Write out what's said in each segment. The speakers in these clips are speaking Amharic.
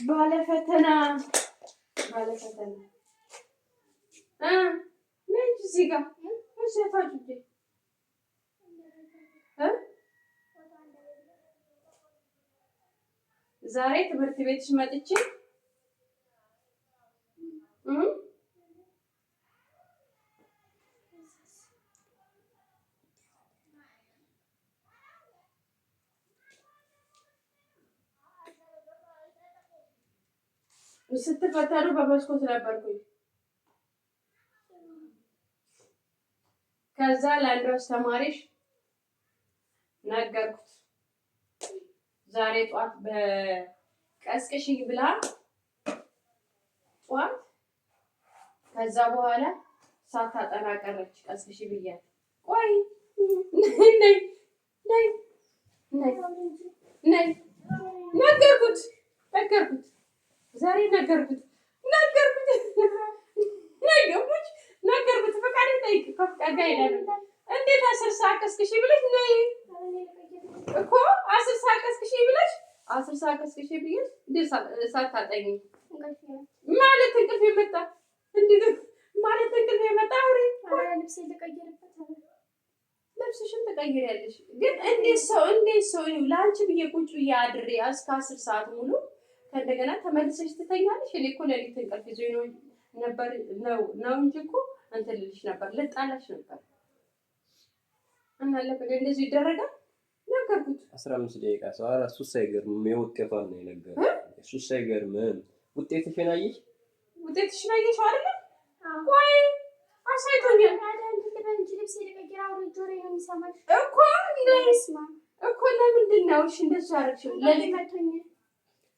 ባለፈተና ነኝ እዚህ ጋር ዛሬ ትምህርት ቤትሽ መጥቼ ስትፈተኑ በመስኮት ነበርኩኝ። ከዛ ለአንዱ አስተማሪሽ ነገርኩት ዛሬ ጧት በቀስቅሽኝ ብላ ጧት ከዛ በኋላ ሳታጠና ቀረች። ቀስቅሽ ብያለሁ። ቆይ ነይ ነገርኩት ዛሬ ነገርኩት ፈቃድ ጠይቅ ከፍቃድ ጋር ሄዳለሁ። እንዴት 10 ሰዓት ቀስቅሽ ብለሽ ነይ እኮ 10 ሰዓት ቀስቅሽ ብለሽ 10 ሰዓት ቀስቅሽ ብዬሽ እንዴት ሳታጠኝ ማለት እንቅልፍ የመጣ እንዴት ማለት እንቅልፍ የመጣ አውሪ ልብስ ልቀይርበት ልብስሽን ትቀይሪያለሽ። ግን እንዴት ሰው ለአንቺ ብዬ ቁጭ ብዬ አድሬ እስከ 10 ሰዓት ሙሉ ከእንደገና ተመልሰሽ ትተኛለሽ። እኔ እኮ ለሊት እንቅልፍ ይዞኝ ነበር ነው እንጂ እኮ እንትን ልልሽ ነበር ልጣላሽ ነበር። እና ለምን እንደዚህ ይደረጋል? ነገርኩት 15 ደቂቃ ሰው እሱ ሳይገርም የውጤቷን ነው የነገረው። እሱ ሳይገርም ውጤትሽን አየሽ አይደል? ቆይ አሳይቶኛል እንጂ ልብስ ልቀይር አውሪ ጆሮዬ ነው የሚሰማሽ እኮ ለምንድን ነው እሺ እንደሱ ያደረግሽው? ለሊት መቶኝ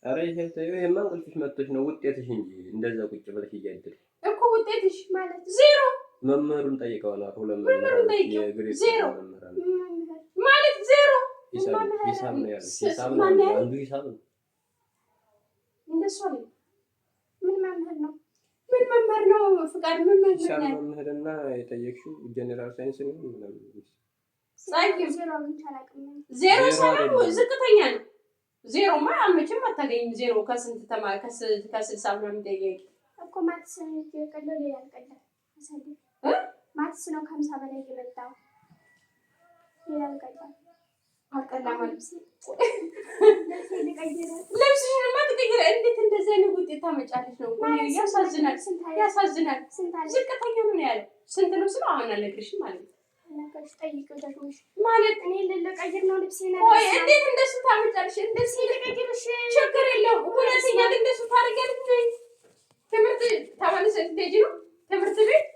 ኧረ ይሄማ እንቅልፍሽ መጥቶሽ ነው ውጤትሽ እንጂ እንደዛ ቁጭ ብለሽ እያደረግሽ እኮ ውጤትሽ ማለት ዜሮ። መምህሩን ጠይቀው ነው ሁለት መምህሩን የግሬድ ዜሮ ማለት ዜሮ ሂሳብ ነው ያለው። ሂሳብ ነው አንዱ ሂሳብ ነው። እንደሱ አይደል? ምን መምህር ነው ፍቃድ ሂሳብ መምህርና የጠየቅሽው ጀነራል ሳይንስ ነው ምናምን ዜሮ ሳይሆን ዝቅተኛ ነው። ዜሮማ መቼም አታገኝም። ዜሮ ከስንት ተማሪ ከ60 ምናምን ጠየቂ እኮ ማትስ የቀለለ ያልቀለለ ማትስ ነው ከ50 በላይ የመጣው ያልቀለለ አልቀላም ልብስሽንማ ትቀይሪ። እንዴት እንደዚህ አይነት ውጤት ታመጫለሽ ነው? ያሳዝናል። ዝቅተኛ ነው ያለው። ስንት ነው ስለው አሁን አልነግርሽም ማለት ነው። ማለት እኔ ልቀይር ነው ልብስ ነው። ወይ እንዴት እንደሱ ታመጫለሽ? እንደዚህ ልቀይርሽ ችግር የለውም። ሁለተኛ ግን እንደሱ ታደርጊያለሽ። ትምህርት ተመልሰሽ ትሄጂ ነው ትምህርት ቤት።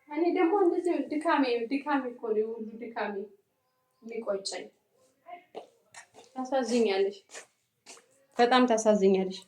እኔ ደግሞ እንደዚህ ድካሜ እኮ ነው ሁሉ ድካሜ የሚቆጨኝ። ታሳዝኛለሽ፣ በጣም ታሳዝኛለሽ።